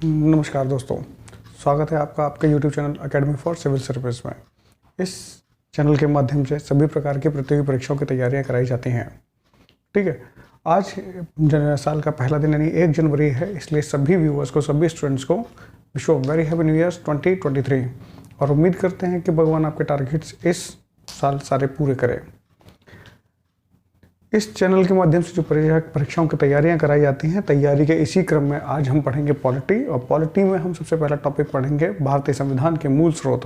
नमस्कार दोस्तों, स्वागत है आपका आपके YouTube channel academy for civil service में। इस चैनल के माध्यम से सभी प्रकार की प्रतियोगी परीक्षाओं की तैयारियां कराई जाती हैं। ठीक है, आज साल का पहला दिन यानी 1 जनवरी है, इसलिए सभी व्यूअर्स को, सभी स्टूडेंट्स को wish very happy new year 2023 और उम्मीद करते हैं कि भगवान आपके टारगेट्स इस साल सारे पूरे करें। इस चैनल के माध्यम से जो परीक्षाओं की तैयारियां कराई जाती हैं, तैयारी के इसी क्रम में आज हम पढ़ेंगे पॉलिटी, और पॉलिटी में हम सबसे पहला टॉपिक पढ़ेंगे भारतीय संविधान के मूल स्रोत।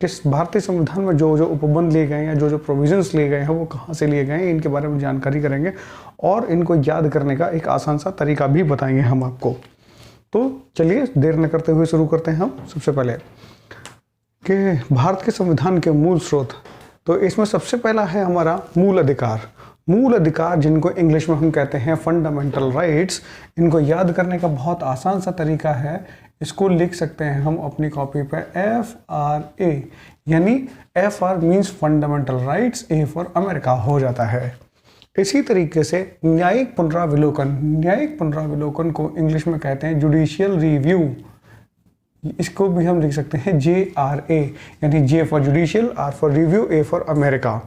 किस भारतीय संविधान में जो उपबंध लिए गए हैं, जो प्रोविजंस लिए गए हैं, वो कहाँ से लिए गए हैं, इनके बारे में जानकारी करेंगे और इनको याद करने का एक आसान सा तरीका भी बताएंगे हम आपको। तो चलिए देर न करते हुए शुरू करते हैं हम। सबसे पहले कि भारत के संविधान के मूल स्रोत, तो इसमें सबसे पहला है हमारा मूल अधिकार। मूल अधिकार, जिनको इंग्लिश में हम कहते हैं फंडामेंटल राइट्स, इनको याद करने का बहुत आसान सा तरीका है। इसको लिख सकते हैं हम अपनी कॉपी पे FRA, यानी FR means fundamental rights, A for America हो जाता है। इसी तरीके से न्यायिक पुनरावलोकन को इंग्लिश में कहते हैं जुडिशियल रिव्यू। इसको भी हम लिख सकते हैं JRA, यानी J for judicial, R for review, A for America.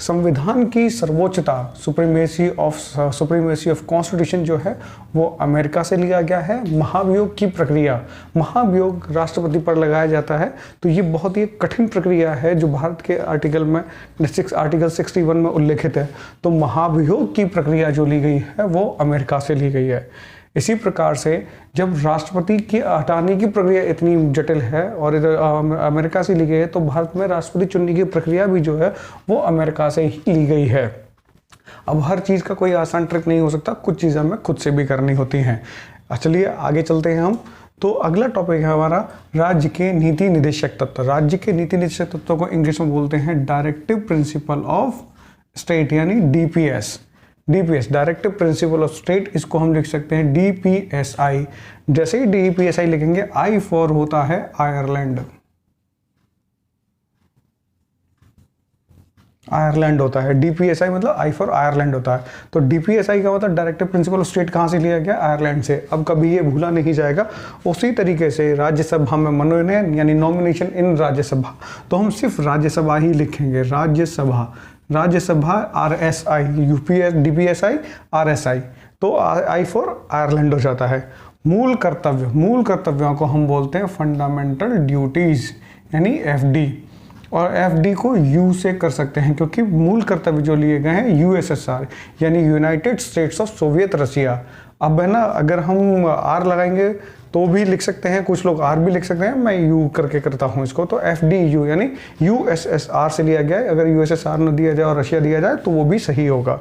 संविधान की सर्वोच्चता, सुप्रीमेसी ऑफ कॉन्स्टिट्यूशन जो है वो अमेरिका से लिया गया है। महाभियोग की प्रक्रिया, महाभियोग राष्ट्रपति पर लगाया जाता है, तो ये बहुत ही कठिन प्रक्रिया है जो भारत के आर्टिकल 61 में उल्लेखित है। तो महाभियोग की प्रक्रिया जो ली गई है वो अमेरिका से ली गई है। इसी प्रकार से जब राष्ट्रपति की हटाने की प्रक्रिया इतनी जटिल है और इधर अमेरिका से ली गई है, तो भारत में राष्ट्रपति चुनने की प्रक्रिया भी जो है वो अमेरिका से ही ली गई है। अब हर चीज़ का कोई आसान ट्रिक नहीं हो सकता, कुछ चीज़ें हमें खुद से भी करनी होती हैं। चलिए आगे चलते हैं हम। तो अगला टॉपिक है हमारा राज्य के नीति निदेशक तत्व। राज्य के नीति निदेशक तत्वों को इंग्लिश में बोलते हैं डायरेक्टिव प्रिंसिपल ऑफ स्टेट, यानी DPS। Directive principle of state, इसको हम लिख सकते हैं DPSI। जैसे ही DPSI लिखेंगे, I फॉर होता है आयरलैंड, होता है। DPSI मतलब I फॉर आयरलैंड होता है। तो DPSI का मतलब डायरेक्टिव प्रिंसिपल ऑफ स्टेट कहाँ से लिया गया? आयरलैंड से। अब कभी ये भूला नहीं जाएगा। उसी तरीके से राज्यसभा में मनोनयन यानी नॉमिनेशन इन राज्यसभा, तो हम सिर्फ राज्यसभा ही लिखेंगे, राज्यसभा RSI, DPSI RSI, तो I फॉर आयरलैंड हो जाता है। मूल कर्तव्यों को हम बोलते हैं फंडामेंटल ड्यूटीज, यानी FD, और FD को U से कर सकते हैं क्योंकि मूल कर्तव्य जो लिए गए हैं USSR, यानी United states of Soviet Russia. अब है ना, अगर हम R लगाएंगे तो भी लिख सकते हैं, कुछ लोग R भी लिख सकते हैं, मैं U करके करता हूँ इसको। तो FDU यानी USSR से लिया गया है। अगर USSR न दिया जाए और रशिया दिया जाए तो वो भी सही होगा।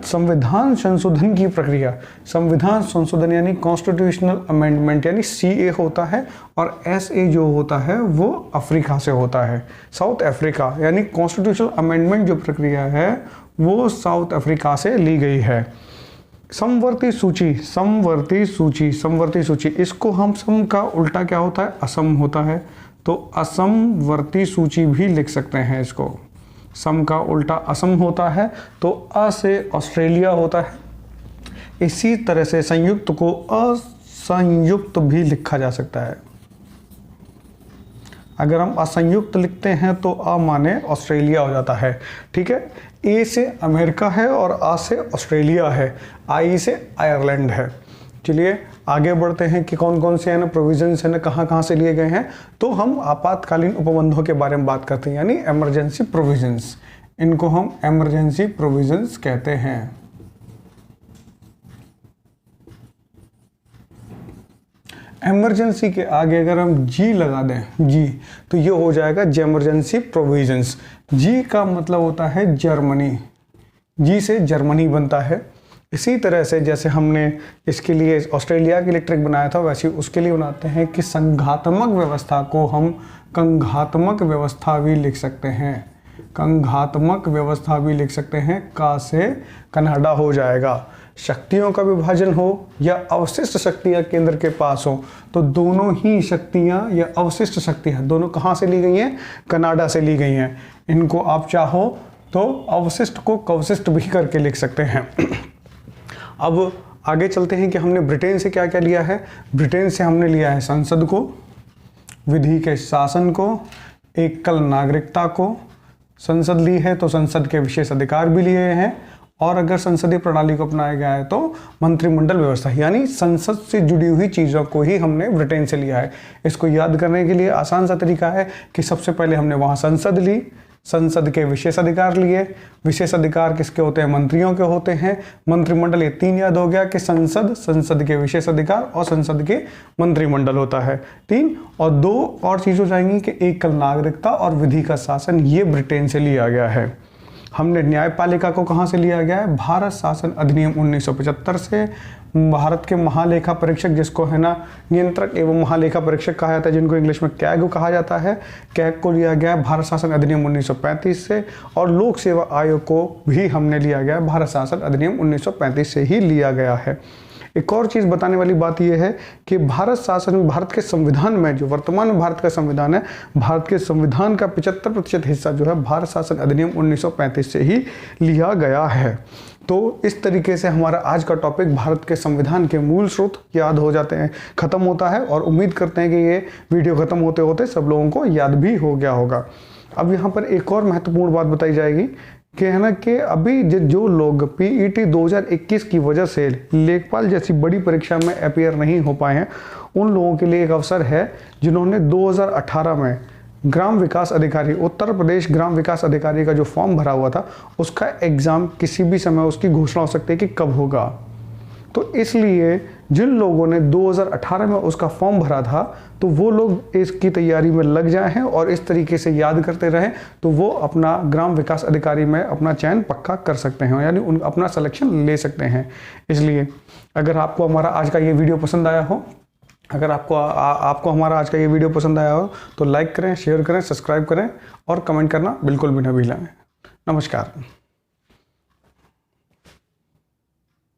संविधान संशोधन की प्रक्रिया, संविधान संशोधन यानी कॉन्स्टिट्यूशनल अमेंडमेंट, यानी CA होता है, और SA जो होता है वो अफ्रीका से होता है, साउथ अफ्रीका, यानी कॉन्स्टिट्यूशनल अमेंडमेंट जो प्रक्रिया है वो साउथ अफ्रीका से ली गई है। समवर्ती सूची, इसको हम सम का उल्टा क्या होता है? असम होता है, तो असमवर्ती सूची भी लिख सकते हैं इसको। सम का उल्टा असम होता है, तो अ से ऑस्ट्रेलिया होता है। इसी तरह से संयुक्त को असंयुक्त भी लिखा जा सकता है। अगर हम असंयुक्त लिखते हैं तो अ माने ऑस्ट्रेलिया हो जाता है। ठीक है, A से अमेरिका है और A से ऑस्ट्रेलिया है, I से आयरलैंड है। चलिए आगे बढ़ते हैं कि कौन कौन से है ना प्रोविजंस है ना कहाँ से लिए गए हैं। तो हम आपातकालीन उपबंधों के बारे में बात करते हैं, यानी इमरजेंसी प्रोविजंस। इनको हम इमरजेंसी प्रोविजंस कहते हैं। इमरजेंसी के आगे अगर हम G लगा दें, G, तो ये हो जाएगा इमरजेंसी प्रोविजंस। G का मतलब होता है जर्मनी, G से जर्मनी बनता है। इसी तरह से जैसे हमने इसके लिए ऑस्ट्रेलिया के लिए ट्रिक बनाया था, वैसे उसके लिए बनाते हैं कि संघात्मक व्यवस्था को हम कंघात्मक व्यवस्था भी लिख सकते हैं, कंघात्मक व्यवस्था भी लिख सकते हैं। का से कनाडा हो जाएगा। शक्तियों का विभाजन हो या अवशिष्ट शक्तियां केंद्र के पास हो, तो दोनों ही शक्तियां या अवशिष्ट शक्तियां दोनों कहां से ली गई हैं? कनाडा से ली गई हैं। इनको आप चाहो तो अवशिष्ट को कवशिष्ट भी करके लिख सकते हैं। अब आगे चलते हैं कि हमने ब्रिटेन से क्या क्या लिया है। ब्रिटेन से हमने लिया है संसद को, विधि के शासन को, एकल नागरिकता को, संसद ली है तो संसद के विशेष अधिकार भी लिए हैं, और अगर संसदीय प्रणाली को अपनाया गया है तो मंत्रिमंडल व्यवस्था, यानी संसद से जुड़ी हुई चीज़ों को ही हमने ब्रिटेन से लिया है। इसको याद करने के लिए आसान सा तरीका है कि सबसे पहले हमने वहाँ संसद ली, संसद के विशेष अधिकार लिए। विशेष अधिकार किसके होते हैं? मंत्रियों के होते हैं। मंत्रिमंडल, ये 3 याद हो गया कि संसद, संसद के विशेष अधिकार और संसद के मंत्रिमंडल होता है 3। और 2 और चीज़ हो जाएंगी कि एकल नागरिकता और विधि का शासन, ये ब्रिटेन से लिया गया है। हमने न्यायपालिका को कहाँ से लिया गया है? भारत शासन अधिनियम 1975 से। भारत के महालेखा परीक्षक, जिसको है ना नियंत्रक एवं महालेखा परीक्षक कहा जाता है, जिनको इंग्लिश में कैग कहा जाता है, कैग को लिया गया है भारत शासन अधिनियम 1935 से। और लोक सेवा आयोग को भी हमने लिया गया है भारत शासन अधिनियम 1935 से ही लिया गया है। एक और चीज़ बताने वाली बात यह है कि भारत शासन, भारत के संविधान में, जो वर्तमान में भारत का संविधान है, भारत के संविधान का 75% हिस्सा जो है भारत शासन अधिनियम 1935 से ही लिया गया है। तो इस तरीके से हमारा आज का टॉपिक भारत के संविधान के मूल स्रोत याद हो जाते हैं, ख़त्म होता है, और उम्मीद करते हैं कि ये वीडियो ख़त्म होते होते सब लोगों को याद भी हो गया होगा। अब यहाँ पर एक और महत्वपूर्ण बात बताई जाएगी कि है ना कि अभी जो लोग PET 2021 की वजह से लेखपाल जैसी बड़ी परीक्षा में अपीयर नहीं हो पाए हैं, उन लोगों के लिए एक अवसर है जिन्होंने 2018 में ग्राम विकास अधिकारी, उत्तर प्रदेश ग्राम विकास अधिकारी का जो फॉर्म भरा हुआ था, उसका एग्ज़ाम किसी भी समय उसकी घोषणा हो सकती है कि कब होगा। तो इसलिए जिन लोगों ने 2018 में उसका फॉर्म भरा था, तो वो लोग इसकी तैयारी में लग जाए हैं और इस तरीके से याद करते रहें, तो वो अपना ग्राम विकास अधिकारी में अपना चयन पक्का कर सकते हैं, यानी अपना सिलेक्शन ले सकते हैं। इसलिए अगर आपको हमारा आज का ये वीडियो पसंद आया हो, अगर आपको हमारा आज का ये वीडियो पसंद आया हो तो लाइक करें, शेयर करें, सब्सक्राइब करें और कमेंट करना बिल्कुल भी ना भूलें। नमस्कार।